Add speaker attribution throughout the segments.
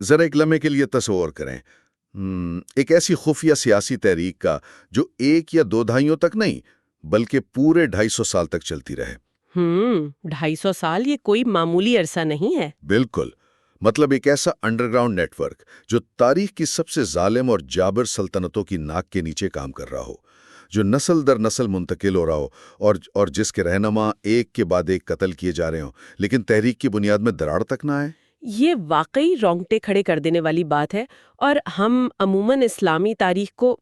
Speaker 1: ذرا ایک لمحے کے لیے تصور کریں، ایک ایسی خفیہ سیاسی تحریک کا جو 1 یا 2 دہائیوں تک نہیں بلکہ پورے 250 سال تک چلتی رہے۔
Speaker 2: 250 سال یہ کوئی معمولی عرصہ نہیں ہے۔
Speaker 1: بالکل، مطلب ایک ایسا انڈر گراؤنڈ نیٹ ورک جو تاریخ کی سب سے ظالم اور جابر سلطنتوں کی ناک کے نیچے کام کر رہا ہو، جو نسل در نسل منتقل ہو رہا ہو اور جس کے رہنما ایک کے بعد ایک قتل کیے جا رہے ہوں لیکن تحریک کی بنیاد میں دراڑ تک نہ آئے۔
Speaker 2: یہ واقعی رونگٹے کھڑے کر دینے والی بات ہے، اور ہم عموماً اسلامی تاریخ کو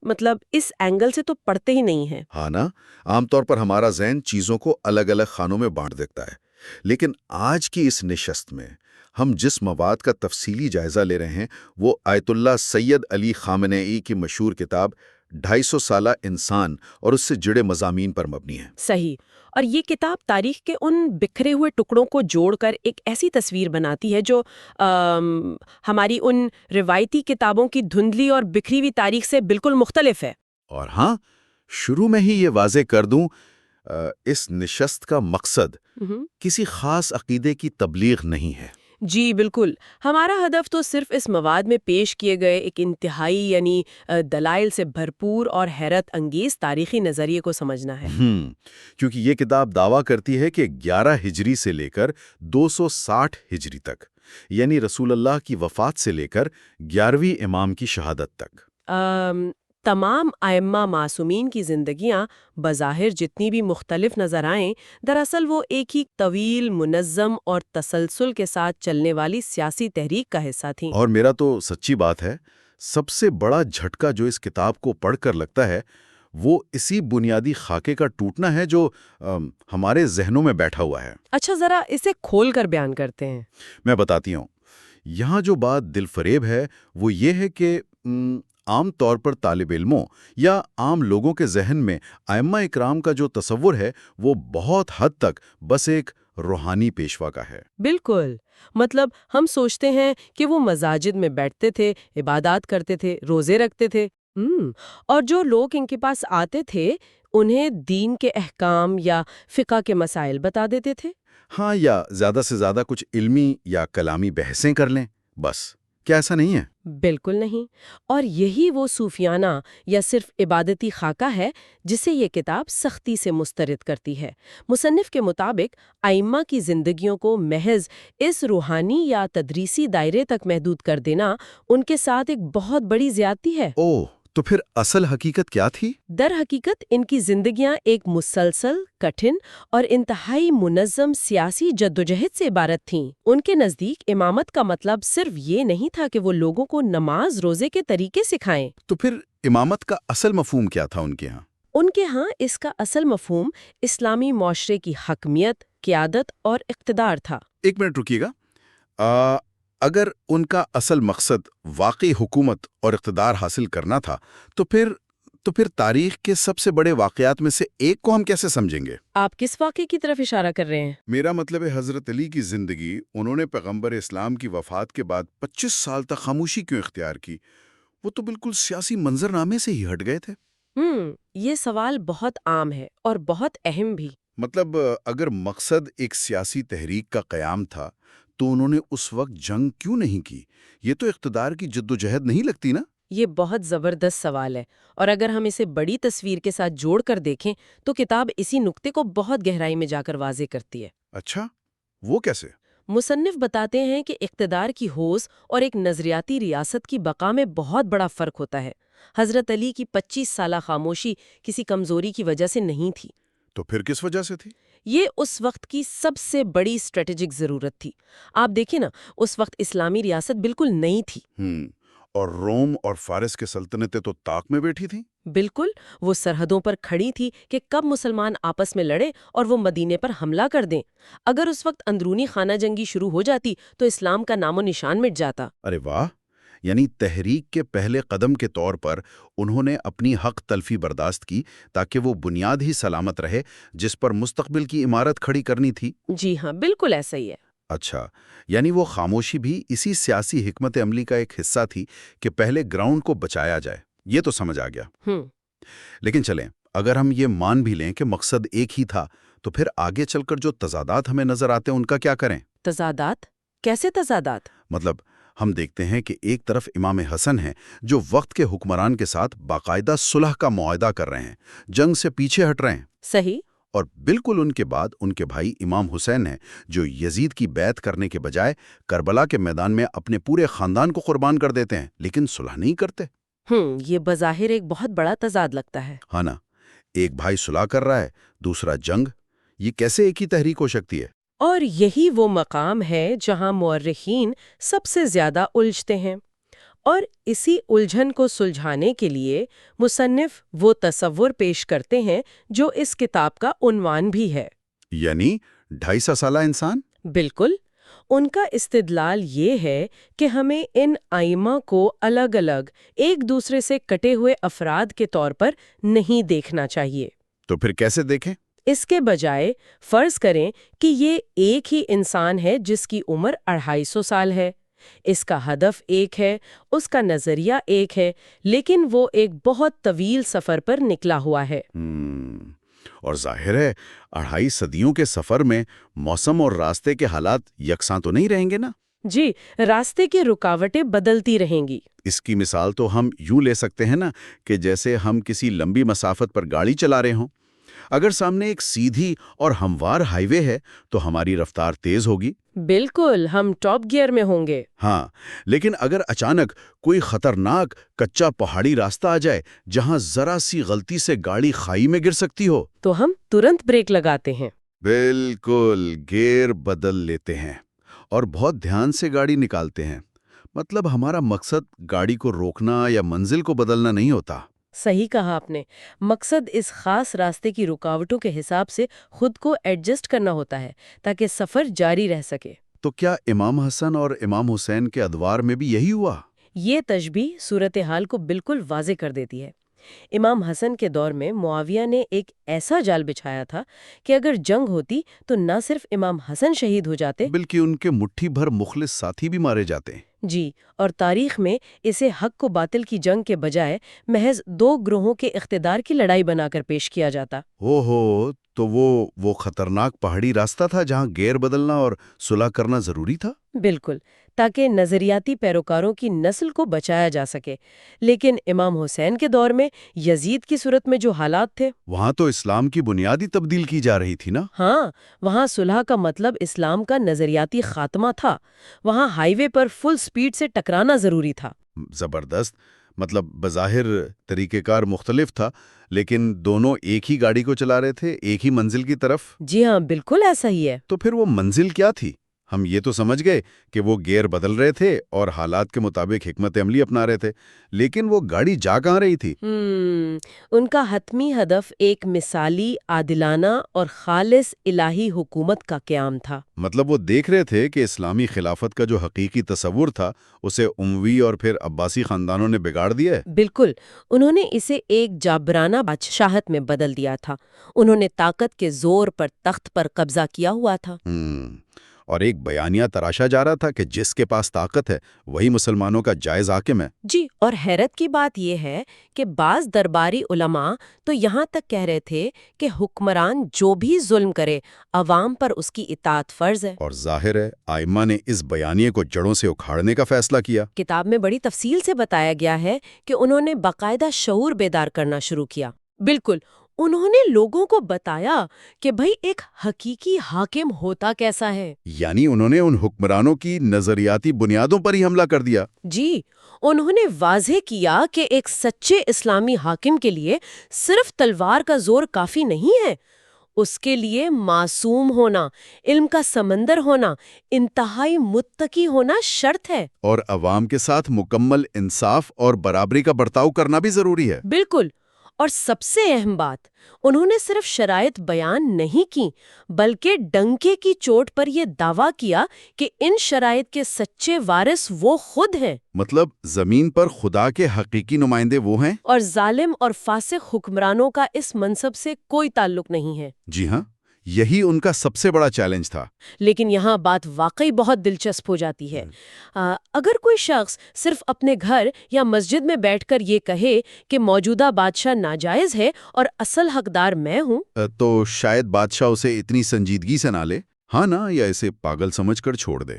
Speaker 2: اس اینگل سے تو پڑھتے ہی نہیں ہیں۔
Speaker 1: ہاں نا، عام طور پر ہمارا ذہن چیزوں کو الگ الگ خانوں میں بانٹ دیتا ہے، لیکن آج کی اس نشست میں ہم جس مواد کا تفصیلی جائزہ لے رہے ہیں وہ آیت اللہ سید علی خامنئی کی مشہور کتاب 250 سالہ انسان اور اس سے جڑے مضامین پر مبنی ہے۔
Speaker 2: صحیح، اور یہ کتاب تاریخ کے ان بکھرے ہوئے ٹکڑوں کو جوڑ کر ایک ایسی تصویر بناتی ہے جو ہماری ان روایتی کتابوں کی دھندلی اور بکھری ہوئی تاریخ سے بالکل مختلف ہے۔
Speaker 1: اور ہاں، شروع میں ہی یہ واضح کر دوں، اس نشست کا مقصد کسی خاص عقیدے کی تبلیغ نہیں ہے۔
Speaker 2: جی بالکل، ہمارا ہدف تو صرف اس مواد میں پیش کیے گئے ایک انتہائی دلائل سے بھرپور اور حیرت انگیز تاریخی نظریے کو سمجھنا ہے۔
Speaker 1: کیونکہ یہ کتاب دعویٰ کرتی ہے کہ 11 ہجری سے لے کر 260 ہجری تک، یعنی رسول اللہ کی وفات سے لے کر 11ویں امام کی شہادت تک،
Speaker 2: تمام ائمہ معصومین کی زندگیاں بظاہر جتنی بھی مختلف نظر آئیں، دراصل وہ ایک ہی طویل، منظم اور تسلسل کے ساتھ چلنے والی سیاسی تحریک کا حصہ تھیں۔
Speaker 1: اور میرا تو سچی بات ہے، سب سے بڑا جھٹکا جو اس کتاب کو پڑھ کر لگتا ہے وہ اسی بنیادی خاکے کا ٹوٹنا ہے جو ہمارے ذہنوں میں بیٹھا ہوا ہے۔
Speaker 2: اچھا، ذرا اسے کھول کر بیان کرتے ہیں۔
Speaker 1: میں بتاتی ہوں، یہاں جو بات دل فریب ہے وہ یہ ہے کہ عام طور پر طالب علموں یا عام لوگوں کے ذہن میں ائمہ اکرام کا جو تصور ہے وہ بہت حد تک بس ایک روحانی پیشوا کا ہے۔
Speaker 2: بالکل، ہم سوچتے ہیں کہ وہ مساجد میں بیٹھتے تھے، عبادات کرتے تھے، روزے رکھتے تھے، اور جو لوگ ان کے پاس آتے تھے انہیں دین کے احکام یا فقہ کے مسائل بتا دیتے تھے۔
Speaker 1: ہاں، یا زیادہ سے زیادہ کچھ علمی یا کلامی بحثیں کر لیں، بس۔ کیا ایسا نہیں ہے؟
Speaker 2: بالکل نہیں، اور یہی وہ صوفیانہ یا صرف عبادتی خاکہ ہے جسے یہ کتاب سختی سے مسترد کرتی ہے۔ مصنف کے مطابق ائمہ کی زندگیوں کو محض اس روحانی یا تدریسی دائرے تک محدود کر دینا ان کے ساتھ ایک بہت بڑی زیادتی ہے۔
Speaker 1: اوہ، تو پھر اصل حقیقت کیا تھی؟
Speaker 2: در حقیقت ان کی زندگیاں ایک مسلسل، کٹھن اور انتہائی منظم سیاسی جدوجہد سے عبارت تھیں۔ ان کے نزدیک امامت کا مطلب صرف یہ نہیں تھا کہ وہ لوگوں کو نماز روزے کے طریقے سکھائیں۔
Speaker 1: تو پھر امامت کا اصل مفہوم کیا تھا ان کے ہاں؟
Speaker 2: ان کے ہاں اس کا اصل مفہوم اسلامی معاشرے کی حکمیت، قیادت اور اقتدار تھا۔
Speaker 1: ایک منٹ رکیے گا، اگر ان کا اصل مقصد واقعی حکومت اور اقتدار حاصل کرنا تھا تو پھر تاریخ کے سب سے بڑے واقعات میں سے ایک کو ہم کیسے سمجھیں گے؟
Speaker 2: آپ کس واقعے کی طرف اشارہ کر رہے ہیں؟
Speaker 1: میرا مطلب ہے حضرت علی کی زندگی، انہوں نے پیغمبر اسلام کی وفات کے بعد 25 سال تک خاموشی کیوں اختیار کی؟ وہ تو بالکل سیاسی منظرنامے سے ہی ہٹ گئے تھے۔
Speaker 2: یہ سوال بہت عام ہے اور بہت اہم بھی۔
Speaker 1: مطلب اگر مقصد ایک سیاسی تحریک کا قیام تھا تو انہوں نے اس وقت جنگ کیوں نہیں کی؟ یہ تو اقتدار کی جدوجہد نہیں لگتی نا؟
Speaker 2: یہ بہت زبردست سوال ہے، اور اگر ہم اسے بڑی تصویر کے ساتھ جوڑ کر دیکھیں تو کتاب اسی نقطے کو بہت گہرائی میں جا کر واضح کرتی ہے۔
Speaker 1: اچھا، وہ کیسے؟
Speaker 2: مصنف بتاتے ہیں کہ اقتدار کی ہوس اور ایک نظریاتی ریاست کی بقا میں بہت بڑا فرق ہوتا ہے۔ حضرت علی کی 25 سالہ خاموشی کسی کمزوری کی وجہ سے نہیں تھی۔
Speaker 1: تو پھر کس وجہ سے تھی؟
Speaker 2: یہ اس وقت کی سب سے بڑی اسٹریٹجک ضرورت تھی۔ آپ دیکھیں نا، اس وقت اسلامی ریاست بالکل نئی تھی۔
Speaker 1: اور روم اور فارس کے سلطنتیں تو طاق میں بیٹھی تھیں۔
Speaker 2: بالکل، وہ سرحدوں پر کھڑی تھی کہ کب مسلمان آپس میں لڑیں اور وہ مدینے پر حملہ کر دیں۔ اگر اس وقت اندرونی خانہ جنگی شروع ہو جاتی تو اسلام کا نام و نشان مٹ جاتا۔
Speaker 1: ارے واہ، یعنی تحریک کے پہلے قدم کے طور پر انہوں نے اپنی حق تلفی برداشت کی تاکہ وہ بنیاد ہی سلامت رہے جس پر مستقبل کی عمارت کھڑی کرنی تھی۔
Speaker 2: جی ہاں، بالکل ایسا ہی ہے۔
Speaker 1: اچھا، یعنی وہ خاموشی بھی اسی سیاسی حکمت عملی کا ایک حصہ تھی کہ پہلے گراؤنڈ کو بچایا جائے۔ یہ تو سمجھ آ گیا۔ لیکن چلیں، اگر ہم یہ مان بھی لیں کہ مقصد ایک ہی تھا تو پھر آگے چل کر جو تضادات ہمیں نظر آتے ہیں ان کا کیا کریں؟
Speaker 2: تضادات؟ کیسے تضادات؟
Speaker 1: مطلب
Speaker 3: ہم دیکھتے ہیں کہ ایک طرف امام حسن ہیں جو وقت کے حکمران کے ساتھ باقاعدہ صلح کا معاہدہ کر رہے ہیں، جنگ سے پیچھے ہٹ رہے ہیں،
Speaker 2: صحیح۔
Speaker 3: اور بالکل ان کے بعد ان کے بھائی امام حسین ہیں جو یزید کی بیعت کرنے کے بجائے کربلا کے میدان میں اپنے پورے خاندان کو قربان کر دیتے ہیں لیکن صلح نہیں کرتے۔
Speaker 2: یہ بظاہر ایک بہت بڑا تضاد لگتا ہے۔
Speaker 3: ہاں نا، ایک بھائی صلح کر رہا ہے، دوسرا جنگ، یہ کیسے ایک ہی تحریک ہو سکتی ہے؟
Speaker 2: اور یہی وہ مقام ہے جہاں مورخین سب سے زیادہ الجھتے ہیں، اور اسی الجھن کو سلجھانے کے لیے مصنف وہ تصور پیش کرتے ہیں جو اس کتاب کا عنوان بھی ہے۔
Speaker 3: یعنی 250 سالہ انسان؟
Speaker 2: بالکل، ان کا استدلال یہ ہے کہ ہمیں ان ائمہ کو الگ الگ ایک دوسرے سے کٹے ہوئے افراد کے طور پر نہیں دیکھنا چاہیے۔
Speaker 3: تو پھر کیسے دیکھیں؟
Speaker 2: اس کے بجائے فرض کریں کہ یہ ایک ہی انسان ہے جس کی عمر 250 سال ہے، اس کا ہدف ایک ہے، اس کا نظریہ ایک ہے، لیکن وہ ایک بہت طویل سفر پر نکلا ہوا ہے۔
Speaker 3: اور ظاہر ہے 2.5 صدیوں کے سفر میں موسم اور راستے کے حالات یکساں تو نہیں رہیں گے نا؟
Speaker 2: جی، راستے کی رکاوٹیں بدلتی رہیں گی۔
Speaker 3: اس کی مثال تو ہم یوں لے سکتے ہیں نا کہ جیسے ہم کسی لمبی مسافت پر گاڑی چلا رہے ہوں، اگر سامنے ایک سیدھی اور ہموار ہائی وے ہے تو ہماری رفتار تیز ہوگی۔
Speaker 2: بالکل، ہم ٹاپ گیئر میں ہوں گے۔
Speaker 3: ہاں، لیکن اگر اچانک کوئی خطرناک کچا پہاڑی راستہ آ جائے جہاں ذرا سی غلطی سے گاڑی کھائی میں گر سکتی ہو
Speaker 2: تو ہم ترنت بریک لگاتے ہیں۔
Speaker 3: بالکل، گیئر بدل لیتے ہیں اور بہت دھیان سے گاڑی نکالتے ہیں۔ مطلب ہمارا مقصد گاڑی کو روکنا یا منزل کو بدلنا نہیں ہوتا۔
Speaker 2: صحیح کہا آپ نے، مقصد اس خاص راستے کی رکاوٹوں کے حساب سے خود کو ایڈجسٹ کرنا ہوتا ہے تاکہ سفر جاری رہ سکے۔
Speaker 3: تو کیا امام حسن اور امام حسین کے ادوار میں بھی یہی ہوا؟
Speaker 2: یہ تشبیہ صورتحال کو بالکل واضح کر دیتی ہے۔ امام حسن کے دور میں معاویہ نے ایک ایسا جال بچھایا تھا کہ اگر جنگ ہوتی تو نہ صرف امام حسن شہید ہو جاتے
Speaker 3: بلکہ ان کے مٹھی بھر مخلص ساتھی بھی مارے جاتے ہیں۔
Speaker 2: جی، اور تاریخ میں اسے حق کو باطل کی جنگ کے بجائے محض 2 گروہوں کے اقتدار کی لڑائی بنا کر پیش کیا جاتا۔
Speaker 3: تو وہ خطرناک پہاڑی راستہ تھا جہاں گیئر بدلنا اور صلح کرنا ضروری تھا؟
Speaker 2: بالکل، تاکہ نظریاتی پیروکاروں کی نسل کو بچایا جا سکے۔ لیکن امام حسین کے دور میں یزید کی صورت میں جو حالات تھے،
Speaker 3: وہاں تو اسلام کی بنیادی تبدیل کی جا رہی تھی نا؟
Speaker 2: ہاں، وہاں صلح کا مطلب اسلام کا نظریاتی خاتمہ تھا۔ وہاں ہائی وے پر فل سپیڈ سے ٹکرانا ضروری تھا۔
Speaker 3: زبردست، مطلب بظاہر طریقہ کار مختلف تھا لیکن دونوں ایک ہی گاڑی کو چلا رہے تھے، ایک ہی منزل کی طرف۔
Speaker 2: جی ہاں، بالکل ایسا ہی ہے۔
Speaker 3: تو پھر وہ منزل کیا تھی؟ ہم یہ تو سمجھ گئے کہ وہ گیئر بدل رہے تھے اور حالات کے مطابق حکمت عملی اپنا رہے تھے، لیکن وہ گاڑی جا کہاں رہی تھی؟
Speaker 2: ان کا حتمی ہدف ایک مثالی، عادلانہ اور خالص الہی حکومت کا قیام تھا۔
Speaker 3: مطلب وہ دیکھ رہے تھے کہ اسلامی خلافت کا جو حقیقی تصور تھا اسے اموی اور پھر عباسی خاندانوں نے بگاڑ دیا ہے۔
Speaker 2: بالکل، انہوں نے اسے ایک جابرانہ بادشاہت میں بدل دیا تھا۔ انہوں نے طاقت کے زور پر تخت پر قبضہ کیا ہوا تھا۔
Speaker 3: اور ایک بیانیہ تراشا جا رہا تھا کہ جس کے پاس طاقت ہے وہی مسلمانوں کا جائز حاکم ہے۔
Speaker 2: جی، اور حیرت کی بات یہ ہے کہ بعض درباری علماء تو یہاں تک کہہ رہے تھے کہ حکمران جو بھی ظلم کرے عوام پر اس کی اطاعت فرض ہے۔
Speaker 3: اور ظاہر ہے ائمہ نے اس بیانیے کو جڑوں سے اکھاڑنے کا فیصلہ کیا۔
Speaker 2: کتاب میں بڑی تفصیل سے بتایا گیا ہے کہ انہوں نے باقاعدہ شعور بیدار کرنا شروع کیا۔ بالکل، انہوں نے لوگوں کو بتایا کہ بھئی ایک حقیقی حاکم ہوتا کیسا ہے۔
Speaker 3: یعنی انہوں نے ان حکمرانوں کی نظریاتی بنیادوں پر ہی حملہ کر دیا۔
Speaker 2: جی، انہوں نے واضح کیا کہ ایک سچے اسلامی حاکم کے لیے صرف تلوار کا زور کافی نہیں ہے، اس کے لیے معصوم ہونا، علم کا سمندر ہونا، انتہائی متقی ہونا شرط ہے۔
Speaker 3: اور عوام کے ساتھ مکمل انصاف اور برابری کا برتاؤ کرنا بھی ضروری ہے۔
Speaker 2: بالکل، اور سب سے اہم بات، انہوں نے صرف شرائط بیان نہیں کی بلکہ ڈنکے کی چوٹ پر یہ دعویٰ کیا کہ ان شرائط کے سچے وارث وہ خود ہیں۔
Speaker 3: مطلب زمین پر خدا کے حقیقی نمائندے وہ ہیں،
Speaker 2: اور ظالم اور فاسق حکمرانوں کا اس منصب سے کوئی تعلق نہیں ہے۔
Speaker 3: جی ہاں، یہی ان کا سب سے بڑا چیلنج تھا۔
Speaker 2: لیکن یہاں بات واقعی بہت دلچسپ ہو جاتی ہے۔ اگر کوئی شخص صرف اپنے گھر یا مسجد میں بیٹھ کر یہ کہے کہ موجودہ بادشاہ ناجائز ہے اور اصل حقدار میں ہوں،
Speaker 3: تو شاید بادشاہ اسے اتنی سنجیدگی سے نہ لے، ہاں نا، یا اسے پاگل سمجھ کر چھوڑ دے۔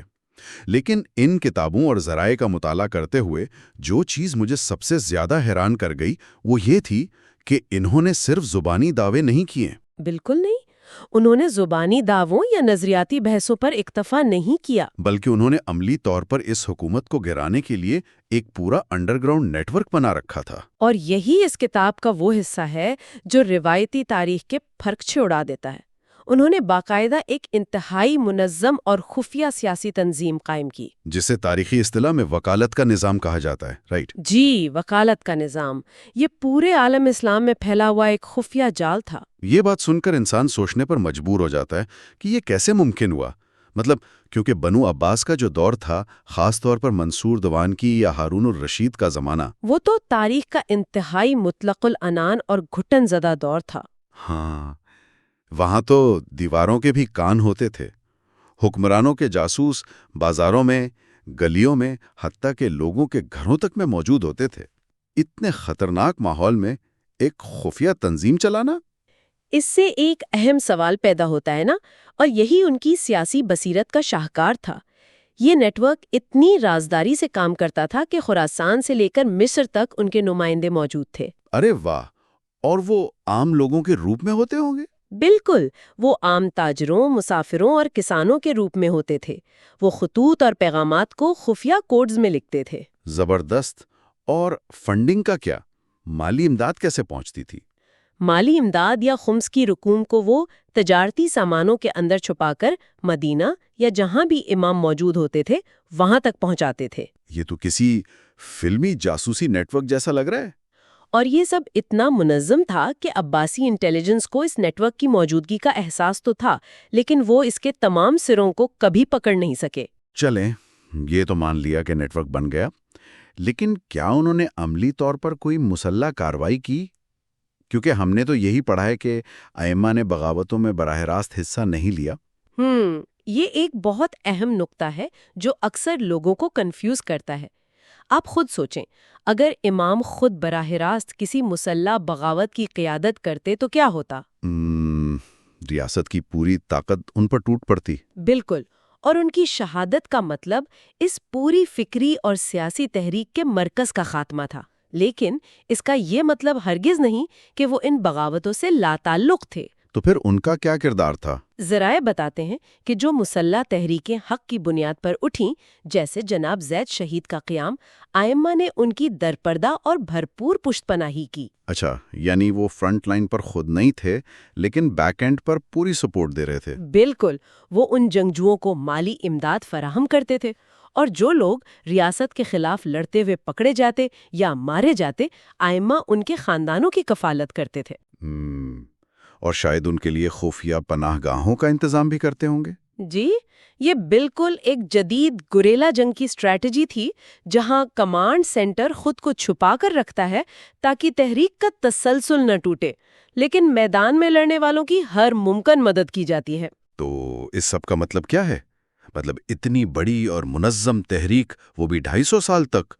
Speaker 3: لیکن ان کتابوں اور ذرائع کا مطالعہ کرتے ہوئے جو چیز مجھے سب سے زیادہ حیران کر گئی وہ یہ تھی کہ انہوں نے صرف زبانی دعوے نہیں کیے،
Speaker 2: بالکل نہیں، انہوں نے زبانی دعووں یا نظریاتی بحثوں پر اکتفا نہیں کیا،
Speaker 3: بلکہ انہوں نے عملی طور پر اس حکومت کو گرانے کے لیے ایک پورا انڈر گراؤنڈ نیٹ ورک بنا رکھا تھا۔
Speaker 2: اور یہی اس کتاب کا وہ حصہ ہے جو روایتی تاریخ کے پھرکچے اڑا دیتا ہے۔ انہوں نے باقاعدہ ایک انتہائی منظم اور خفیہ سیاسی تنظیم قائم کی،
Speaker 3: جسے تاریخی اصطلاح میں وکالت کا نظام کہا جاتا ہے، رائٹ؟
Speaker 2: جی، وکالت کا نظام۔ یہ پورے عالم اسلام میں پھیلا ہوا ایک خفیہ جال تھا۔
Speaker 3: یہ بات سن کر انسان سوچنے پر مجبور ہو جاتا ہے کہ یہ کیسے ممکن ہوا، مطلب کیونکہ بنو عباس کا جو دور تھا، خاص طور پر منصور دیوان کی یا ہارون الرشید کا زمانہ،
Speaker 2: وہ تو تاریخ کا انتہائی مطلق العنان اور گھٹن زدہ دور تھا۔
Speaker 3: ہاں، وہاں تو دیواروں کے بھی کان ہوتے تھے، حکمرانوں کے جاسوس بازاروں میں، گلیوں میں، حتیٰ کہ لوگوں کے گھروں تک میں موجود ہوتے تھے۔ اتنے خطرناک ماحول میں ایک خفیہ تنظیم چلانا؟
Speaker 2: اس سے ایک اہم سوال پیدا ہوتا ہے نا، اور یہی ان کی سیاسی بصیرت کا شاہکار تھا۔ یہ نیٹ ورک اتنی رازداری سے کام کرتا تھا کہ خراسان سے لے کر مصر تک ان کے نمائندے موجود تھے۔
Speaker 3: ارے واہ! اور وہ عام لوگوں کے روپ میں ہوتے ہوں گے؟
Speaker 2: بالکل، وہ عام تاجروں، مسافروں اور کسانوں کے روپ میں ہوتے تھے۔ وہ خطوط اور پیغامات کو خفیہ کوڈز میں لکھتے تھے۔
Speaker 3: زبردست! اور فنڈنگ کا کیا؟ مالی امداد کیسے پہنچتی تھی؟
Speaker 2: مالی امداد یا خمس کی رقوم کو وہ تجارتی سامانوں کے اندر چھپا کر مدینہ یا جہاں بھی امام موجود ہوتے تھے وہاں تک پہنچاتے تھے۔
Speaker 3: یہ تو کسی فلمی جاسوسی نیٹ ورک جیسا لگ رہا ہے۔
Speaker 2: اور یہ سب اتنا منظم تھا کہ عباسی انٹیلیجنس کو اس نیٹ ورک کی موجودگی کا احساس تو تھا، لیکن وہ اس کے تمام سروں کو کبھی پکڑ نہیں سکے۔
Speaker 3: چلیں، یہ تو مان لیا کہ نیٹ ورک بن گیا، لیکن کیا انہوں نے عملی طور پر کوئی مسلح کارروائی کی؟ کیونکہ ہم نے تو یہی پڑھا ہے کہ ائمہ نے بغاوتوں میں براہ راست حصہ نہیں لیا۔
Speaker 2: یہ ایک بہت اہم نقطہ ہے جو اکثر لوگوں کو کنفیوز کرتا ہے۔ آپ خود سوچیں، اگر امام خود براہ راست کسی مسلح بغاوت کی قیادت کرتے تو کیا ہوتا؟
Speaker 3: ریاست کی پوری طاقت ان پر ٹوٹ پڑتی۔
Speaker 2: بالکل، اور ان کی شہادت کا مطلب اس پوری فکری اور سیاسی تحریک کے مرکز کا خاتمہ تھا۔ لیکن اس کا یہ مطلب ہرگز نہیں کہ وہ ان بغاوتوں سے لا تعلق تھے۔
Speaker 3: تو پھر ان کا کیا کردار تھا؟
Speaker 2: ذرائع بتاتے ہیں کہ جو مسلح تحریکیں حق کی بنیاد پر اٹھیں، جیسے جناب زید شہید کا قیام، ائمہ نے ان کی درپردہ اور بھرپور پشت پناہی کی۔
Speaker 3: اچھا، یعنی وہ فرنٹ لائن پر خود نہیں تھے، لیکن بیک اینڈ پر پوری سپورٹ دے رہے تھے۔
Speaker 2: بالکل، وہ ان جنگجوؤں کو مالی امداد فراہم کرتے تھے، اور جو لوگ ریاست کے خلاف لڑتے ہوئے پکڑے جاتے یا مارے جاتے، ائمہ ان کے خاندانوں کی کفالت کرتے تھے۔
Speaker 3: اور شاید ان کے لیے خفیہ پناہ گاہوں کا انتظام بھی کرتے ہوں گے۔
Speaker 2: جی، یہ بالکل ایک جدید گوریلا جنگ کی اسٹریٹجی تھی، جہاں کمانڈ سینٹر خود کو چھپا کر رکھتا ہے تاکہ تحریک کا تسلسل نہ ٹوٹے، لیکن میدان میں لڑنے والوں کی ہر ممکن مدد کی جاتی ہے۔
Speaker 3: تو اس سب کا مطلب کیا ہے؟ مطلب اتنی بڑی اور منظم تحریک، وہ بھی 250 سال تک،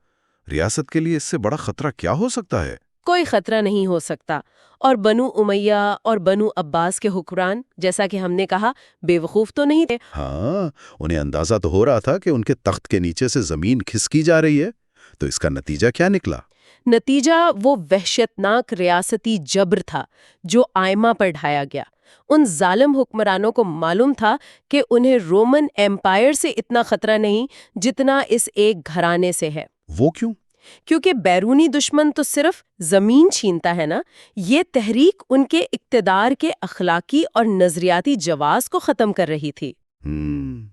Speaker 3: ریاست کے لیے اس سے بڑا خطرہ کیا ہو سکتا ہے؟
Speaker 2: کوئی خطرہ نہیں ہو سکتا، اور بنو امیہ اور بنو عباس کے حکمران، جیسا کہ ہم نے کہا، بے وقوف تو نہیں تھے۔
Speaker 3: ہاں، انہیں اندازہ تو ہو رہا تھا کہ ان کے تخت کے نیچے سے زمین کھسکی جا رہی ہے، تو اس کا نتیجہ کیا نکلا؟
Speaker 2: نتیجہ وہ وحشتناک ریاستی جبر تھا جو ائمہ پر ڈھایا گیا۔ ان ظالم حکمرانوں کو معلوم تھا کہ انہیں رومن ایمپائر سے اتنا خطرہ نہیں جتنا اس ایک گھرانے سے ہے۔
Speaker 3: وہ کیوں؟
Speaker 2: کیونکہ بیرونی دشمن تو صرف زمین چھینتا ہے نا، یہ تحریک ان کے اقتدار کے اخلاقی اور نظریاتی جواز کو ختم کر رہی تھی۔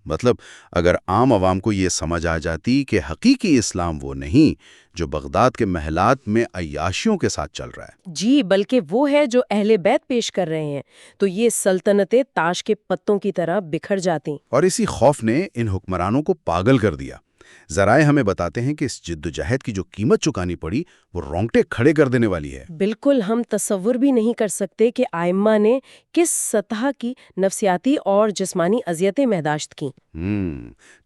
Speaker 3: مطلب اگر عام عوام کو یہ سمجھ آ جاتی کہ حقیقی اسلام وہ نہیں جو بغداد کے محلات میں عیاشیوں کے ساتھ چل رہا ہے،
Speaker 2: جی، بلکہ وہ ہے جو اہل بیت پیش کر رہے ہیں، تو یہ سلطنتیں تاش کے پتوں کی طرح بکھر جاتی۔
Speaker 3: اور اسی خوف نے ان حکمرانوں کو پاگل کر دیا۔ ذرائع ہمیں بتاتے ہیں کہ اس جد و جہد کی جو قیمت چکانی پڑی وہ رونگٹے کھڑے کر دینے والی ہے۔
Speaker 2: بالکل، ہم تصور بھی نہیں کر سکتے کہ ائمہ نے کس سطح کی نفسیاتی اور جسمانی اذیتیں برداشت کیں۔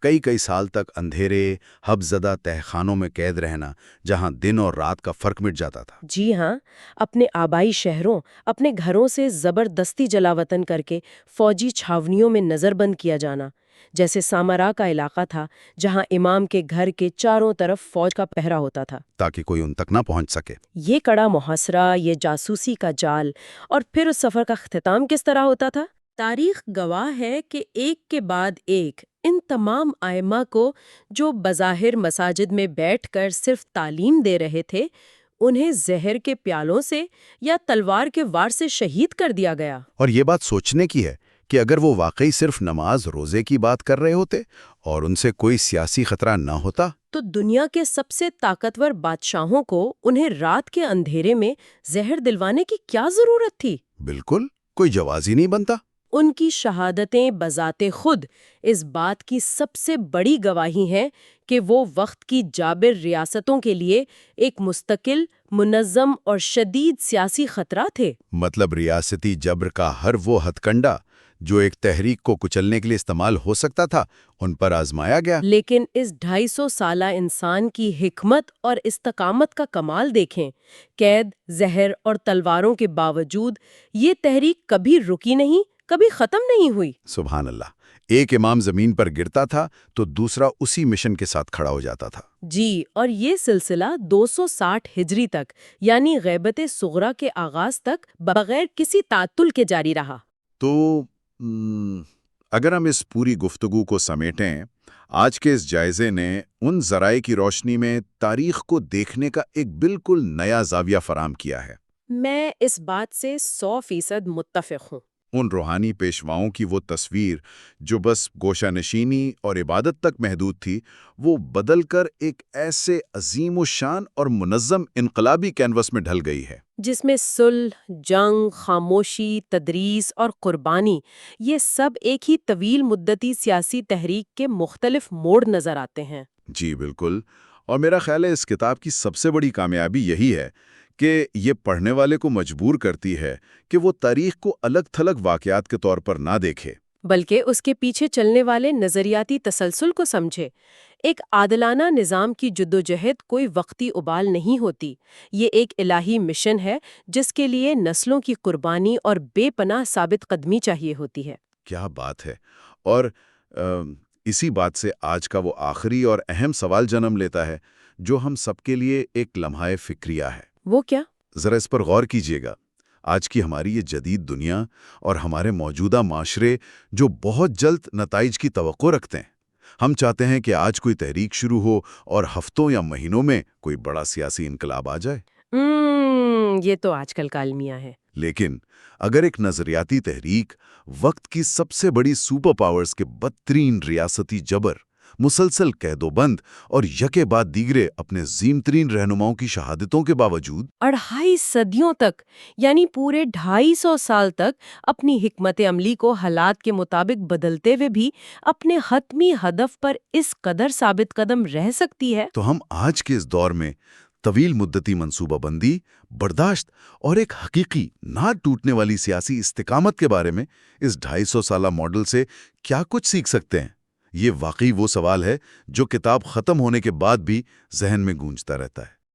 Speaker 3: کئی سال تک اندھیرے، حبس زدہ تہخانوں میں قید رہنا، جہاں دن اور رات کا فرق مٹ جاتا تھا۔
Speaker 2: جی ہاں، اپنے آبائی شہروں، اپنے گھروں سے زبردستی جلاوطن کر کے فوجی چھاونیوں میں نظر بند کیا جانا، جیسے سامرا کا علاقہ تھا جہاں امام کے گھر کے چاروں طرف فوج کا پہرا ہوتا تھا،
Speaker 3: تاکہ کوئی ان تک نہ پہنچ سکے۔
Speaker 2: یہ کڑا محاصرہ، یہ جاسوسی کا جال، اور پھر اس سفر کا اختتام کس طرح ہوتا تھا؟ تاریخ گواہ ہے کہ ایک کے بعد ایک ان تمام ائمہ کو جو بظاہر مساجد میں بیٹھ کر صرف تعلیم دے رہے تھے، انہیں زہر کے پیالوں سے یا تلوار کے وار سے شہید کر دیا گیا۔
Speaker 3: اور یہ بات سوچنے کی ہے کہ اگر وہ واقعی صرف نماز روزے کی بات کر رہے ہوتے اور ان سے کوئی سیاسی خطرہ نہ ہوتا
Speaker 2: تو دنیا کے سب سے طاقتور بادشاہوں کو انہیں رات کے اندھیرے میں زہر دلوانے کی کیا ضرورت تھی؟
Speaker 3: بالکل کوئی جواز ہی نہیں بنتا۔
Speaker 2: ان کی شہادتیں بذات خود اس بات کی سب سے بڑی گواہی ہیں کہ وہ وقت کی جابر ریاستوں کے لیے ایک مستقل، منظم اور شدید سیاسی خطرہ تھے۔
Speaker 3: مطلب ریاستی جبر کا ہر وہ ہتھ کنڈا جو ایک تحریک کو کچلنے کے لیے استعمال ہو سکتا تھا، ان پر آزمایا گیا۔
Speaker 2: لیکن اس 250 سالہ انسان کی حکمت اور استقامت کا کمال دیکھیں۔ قید، زہر اور تلواروں کے باوجود یہ تحریک کبھی رکی نہیں، کبھی ختم نہیں ہوئی۔
Speaker 3: سبحان اللہ، ایک امام زمین پر گرتا تھا تو دوسرا اسی مشن کے ساتھ کھڑا ہو جاتا تھا۔
Speaker 2: جی، اور یہ سلسلہ 260 ہجری تک، یعنی غیبت صغریٰ کے آغاز تک بغیر کسی تعطل کے جاری رہا۔
Speaker 3: تو اگر ہم اس پوری گفتگو کو سمیٹیں، آج کے اس جائزے نے ان ذرائع کی روشنی میں تاریخ کو دیکھنے کا ایک بالکل نیا زاویہ فراہم کیا ہے۔
Speaker 2: میں اس بات سے 100% متفق ہوں۔
Speaker 3: ان روحانی پیشواؤں کی وہ تصویر جو بس گوشہ نشینی اور عبادت تک محدود تھی، وہ بدل کر ایک ایسے عظیم و شان اور منظم انقلابی کینوس میں ڈھل گئی ہے
Speaker 2: جس میں صلح، جنگ، خاموشی، تدریس اور قربانی، یہ سب ایک ہی طویل مدتی سیاسی تحریک کے مختلف موڑ نظر آتے ہیں۔
Speaker 3: جی بالکل، اور میرا خیال ہے اس کتاب کی سب سے بڑی کامیابی یہی ہے کہ یہ پڑھنے والے کو مجبور کرتی ہے کہ وہ تاریخ کو الگ تھلگ واقعات کے طور پر نہ دیکھے،
Speaker 2: بلکہ اس کے پیچھے چلنے والے نظریاتی تسلسل کو سمجھے۔ ایک عادلانہ نظام کی جدوجہد کوئی وقتی ابال نہیں ہوتی، یہ ایک الہی مشن ہے جس کے لیے نسلوں کی قربانی اور بے پناہ ثابت قدمی چاہیے ہوتی ہے۔
Speaker 3: کیا بات ہے! اور اسی بات سے آج کا وہ آخری اور اہم سوال جنم لیتا ہے جو ہم سب کے لیے ایک لمحہ فکریہ ہے۔
Speaker 2: وہ کیا؟
Speaker 3: ذرا اس پر غور کیجیے گا۔ آج کی ہماری یہ جدید دنیا اور ہمارے موجودہ معاشرے جو بہت جلد نتائج کی توقع رکھتے ہیں، ہم چاہتے ہیں کہ آج کوئی تحریک شروع ہو اور ہفتوں یا مہینوں میں کوئی بڑا سیاسی انقلاب آ جائے۔
Speaker 2: یہ تو آج کل کا المیہ ہے۔
Speaker 3: لیکن اگر ایک نظریاتی تحریک وقت کی سب سے بڑی سپر پاورز کے بدترین ریاستی جبر، مسلسل قید و بند اور یکے بعد دیگرے اپنے عظیم ترین رہنماؤں کی شہادتوں کے باوجود
Speaker 2: 2.5 صدیوں تک، یعنی پورے 250 سال تک اپنی حکمت عملی کو حالات کے مطابق بدلتے ہوئے بھی اپنے حتمی ہدف پر اس قدر ثابت قدم رہ سکتی ہے،
Speaker 3: تو ہم آج کے اس دور میں طویل مدتی منصوبہ بندی، برداشت اور ایک حقیقی نہ ٹوٹنے والی سیاسی استقامت کے بارے میں اس 250 سالہ ماڈل سے کیا کچھ سیکھ سکتے ہیں؟ یہ واقعی وہ سوال ہے جو کتاب ختم ہونے کے بعد بھی ذہن میں گونجتا رہتا ہے۔